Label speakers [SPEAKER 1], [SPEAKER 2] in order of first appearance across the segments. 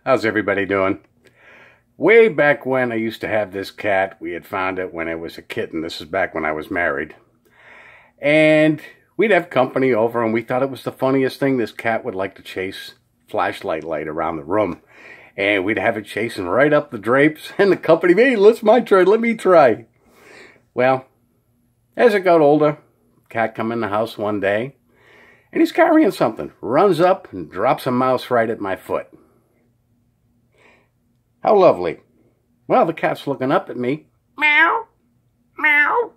[SPEAKER 1] How's everybody doing? Way back when I used to have this cat, we had found it when it was a kitten. This is back when I was married. And we'd have company over, and we thought it was the funniest thing. This cat would like to chase flashlight light around the room. And we'd have it chasing right up the drapes, and the company, hey, let me try. Well, as it got older, cat come in the house one day, and he's carrying something. Runs up and drops a mouse right at my foot. How lovely. Well, the cat's looking up at me. Meow, meow.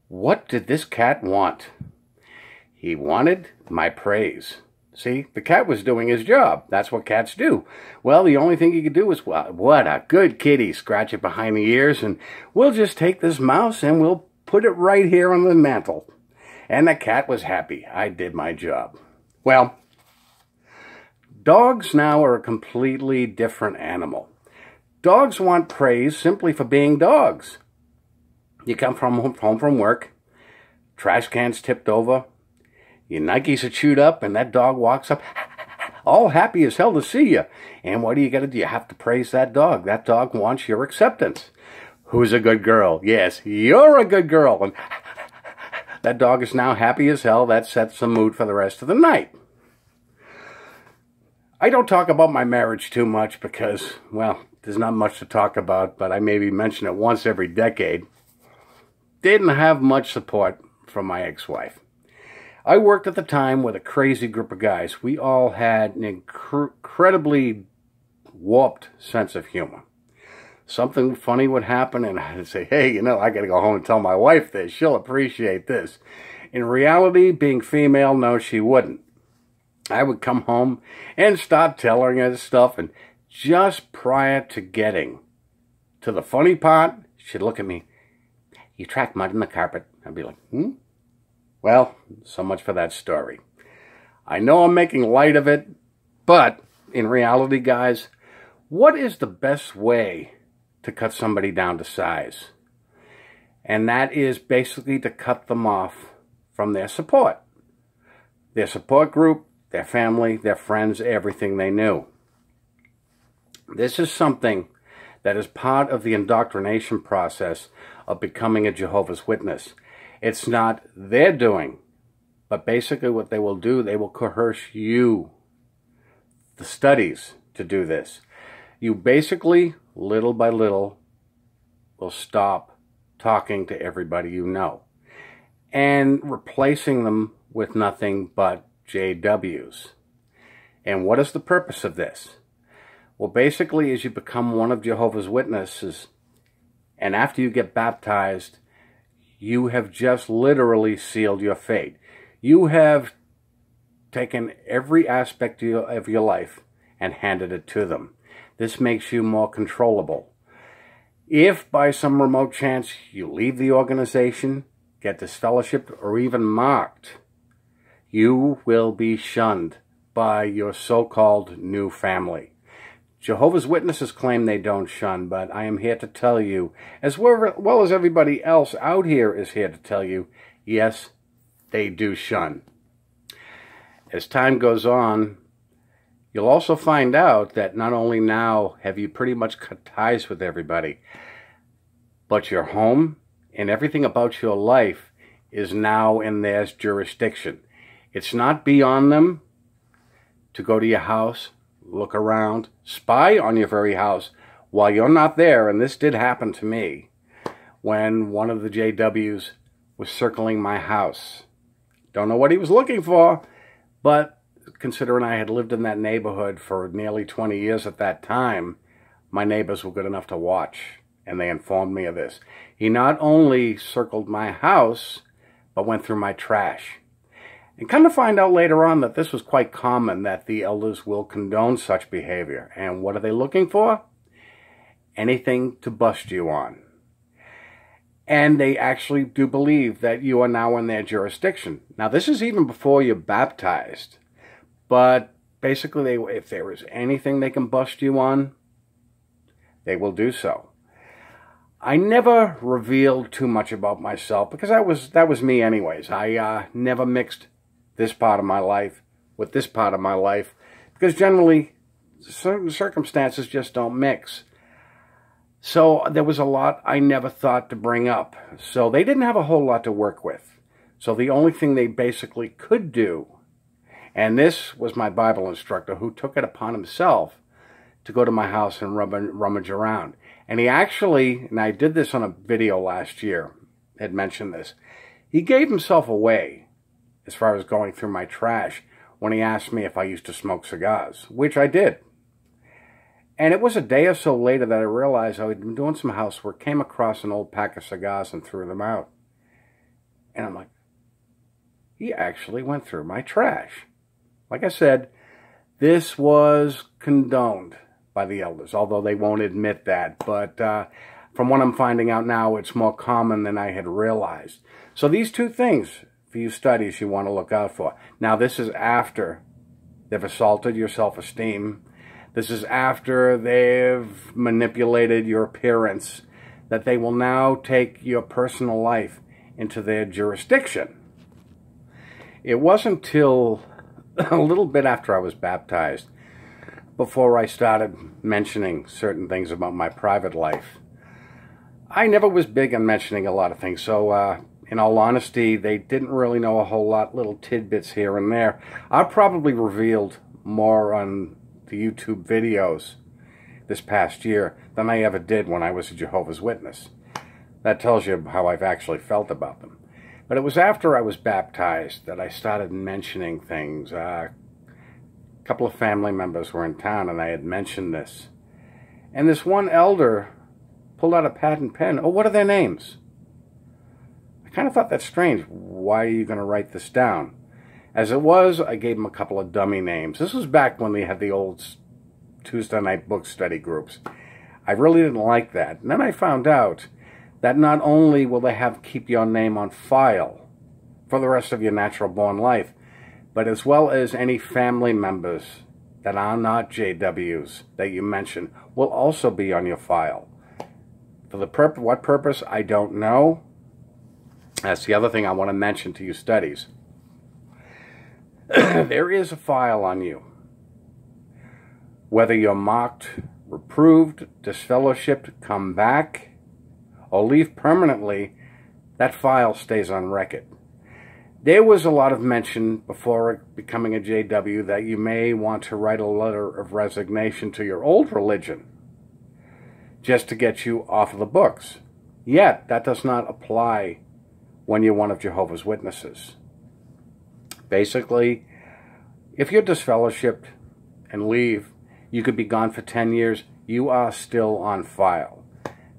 [SPEAKER 1] What did this cat want? He wanted my praise. See, the cat was doing his job. That's what cats do. Well, the only thing he could do was, well, what a good kitty. Scratch it behind the ears, and we'll just take this mouse and we'll put it right here on the mantle. And the cat was happy. I did my job. Well, dogs now are a completely different animal. Dogs want praise simply for being dogs. You come home from work, trash can's tipped over, your Nikes are chewed up, and that dog walks up, all happy as hell to see you. And what do you got to do? You have to praise that dog. That dog wants your acceptance. Who's a good girl? Yes, you're a good girl. And that dog is now happy as hell. That sets the mood for the rest of the night. I don't talk about my marriage too much because, well, there's not much to talk about, but I maybe mention it once every decade. Didn't have much support from my ex-wife. I worked at the time with a crazy group of guys. We all had an incredibly warped sense of humor. Something funny would happen, and I'd say, hey, you know, I got to go home and tell my wife this. She'll appreciate this. In reality, being female, no, she wouldn't. I would come home and start telling her stuff, and just prior to getting to the funny part, she'd look at me. You track mud in the carpet. I'd be like, Well, so much for that story. I know I'm making light of it, but in reality, guys, what is the best way to cut somebody down to size? And that is basically to cut them off from their support. Their support group, their family, their friends, everything they knew. This is something that is part of the indoctrination process of becoming a Jehovah's Witness. It's not their doing, but basically what they will do, they will coerce you, the studies, to do this. You basically, little by little, will stop talking to everybody you know and replacing them with nothing but JWs. And what is the purpose of this? Well, basically, as you become one of Jehovah's Witnesses, and after you get baptized, you have just literally sealed your fate. You have taken every aspect of your life and handed it to them. This makes you more controllable. If by some remote chance you leave the organization, get disfellowshipped, or even marked, you will be shunned by your so-called new family. Jehovah's Witnesses claim they don't shun, but I am here to tell you, as well as everybody else out here is here to tell you, yes, they do shun. As time goes on, you'll also find out that not only now have you pretty much cut ties with everybody, but your home and everything about your life is now in their jurisdiction. It's not beyond them to go to your house, look around, spy on your very house while you're not there. And this did happen to me when one of the JWs was circling my house. Don't know what he was looking for, but considering I had lived in that neighborhood for nearly 20 years at that time, my neighbors were good enough to watch, and they informed me of this. He not only circled my house, but went through my trash. And come to find out later on that this was quite common, that the elders will condone such behavior. And what are they looking for? Anything to bust you on. And they actually do believe that you are now in their jurisdiction. Now, this is even before you're baptized. But basically, if there is anything they can bust you on, they will do so. I never revealed too much about myself because that was me anyways. I never mixed this part of my life with this part of my life because generally certain circumstances just don't mix. So there was a lot I never thought to bring up. So they didn't have a whole lot to work with. So the only thing they basically could do, and this was my Bible instructor who took it upon himself to go to my house and rummage around. And he actually, and I did this on a video last year, had mentioned this, he gave himself away as far as going through my trash when he asked me if I used to smoke cigars, which I did. And it was a day or so later that I realized I had been doing some housework, came across an old pack of cigars and threw them out. And I'm like, he actually went through my trash. Like I said, this was condoned by the elders, although they won't admit that. But from what I'm finding out now, it's more common than I had realized. So these two things for you studies you want to look out for. Now, this is after they've assaulted your self-esteem. This is after they've manipulated your appearance, that they will now take your personal life into their jurisdiction. It wasn't till a little bit after I was baptized, before I started mentioning certain things about my private life. I never was big on mentioning a lot of things, so in all honesty, they didn't really know a whole lot, little tidbits here and there. I probably revealed more on the YouTube videos this past year than I ever did when I was a Jehovah's Witness. That tells you how I've actually felt about them. But it was after I was baptized that I started mentioning things. A couple of family members were in town and I had mentioned this. And this one elder pulled out a pad and pen. Oh, what are their names? I kind of thought that's strange. Why are you going to write this down? As it was, I gave them a couple of dummy names. This was back when they had the old Tuesday night book study groups. I really didn't like that. And then I found out that not only will they have keep your name on file for the rest of your natural born life, but as well as any family members that are not JWs that you mention will also be on your file. For the what purpose, I don't know. That's the other thing I want to mention to you studies. There is a file on you. Whether you're mocked, reproved, disfellowshipped, come back, or leave permanently, that file stays on record. There was a lot of mention before becoming a JW that you may want to write a letter of resignation to your old religion just to get you off of the books. Yet, that does not apply when you're one of Jehovah's Witnesses. Basically, if you're disfellowshipped and leave, you could be gone for 10 years, you are still on file.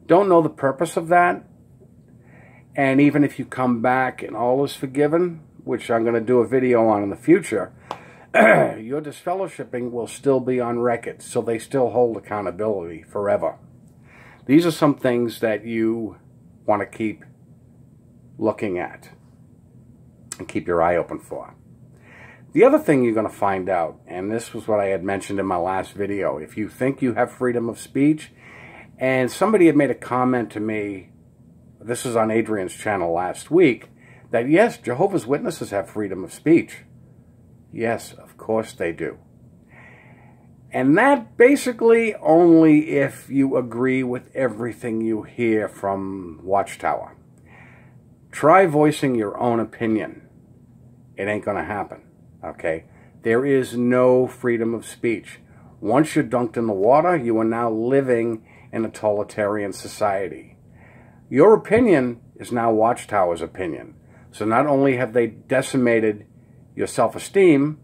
[SPEAKER 1] Don't know the purpose of that. And even if you come back and all is forgiven, which I'm going to do a video on in the future, your disfellowshipping will still be on record, so they still hold accountability forever. These are some things that you want to keep looking at and keep your eye open for. The other thing you're going to find out, and this was what I had mentioned in my last video, if you think you have freedom of speech, and somebody had made a comment to me, this was on Adrian's channel last week, that yes, Jehovah's Witnesses have freedom of speech. Yes, of course they do. And that basically only if you agree with everything you hear from Watchtower. Try voicing your own opinion. It ain't going to happen, okay? There is no freedom of speech. Once you're dunked in the water, you are now living in a totalitarian society. Your opinion is now Watchtower's opinion. So not only have they decimated your self-esteem,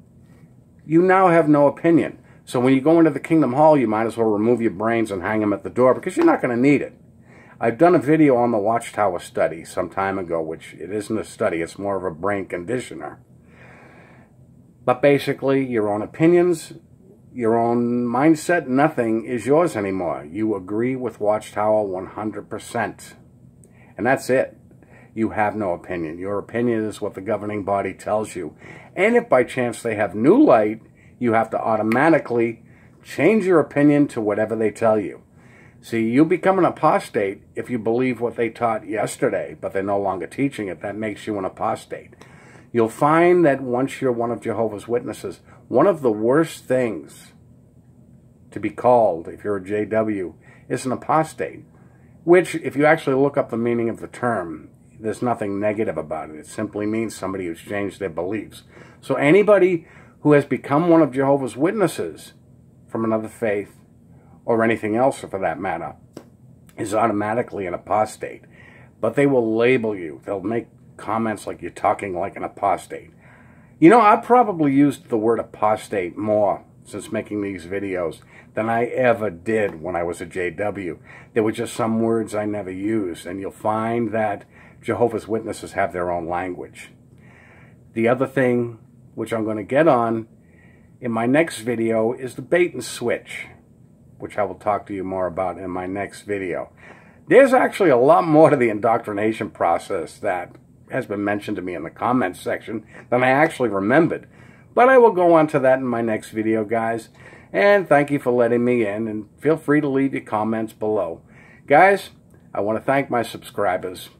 [SPEAKER 1] you now have no opinion. So when you go into the Kingdom Hall, you might as well remove your brains and hang them at the door because you're not going to need it. I've done a video on the Watchtower study some time ago, which it isn't a study, it's more of a brain conditioner. But basically, your own opinions, your own mindset, nothing is yours anymore. You agree with Watchtower 100%. And that's it. You have no opinion. Your opinion is what the governing body tells you. And if by chance they have new light, you have to automatically change your opinion to whatever they tell you. See, you become an apostate if you believe what they taught yesterday, but they're no longer teaching it. That makes you an apostate. You'll find that once you're one of Jehovah's Witnesses, one of the worst things to be called, if you're a JW, is an apostate. Which, if you actually look up the meaning of the term, there's nothing negative about it. It simply means somebody who's changed their beliefs. So anybody who has become one of Jehovah's Witnesses from another faith, or anything else for that matter, is automatically an apostate. But they will label you. They'll make comments like you're talking like an apostate. You know, I've probably used the word apostate more since making these videos than I ever did when I was a JW. There were just some words I never used, and you'll find that Jehovah's Witnesses have their own language. The other thing, which I'm going to get on in my next video, is the bait and switch, which I will talk to you more about in my next video. There's actually a lot more to the indoctrination process that has been mentioned to me in the comments section than I actually remembered. But I will go on to that in my next video, guys. And thank you for letting me in, and feel free to leave your comments below. Guys, I want to thank my subscribers,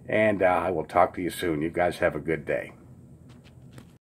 [SPEAKER 1] and I will talk to you soon. You guys have a good day.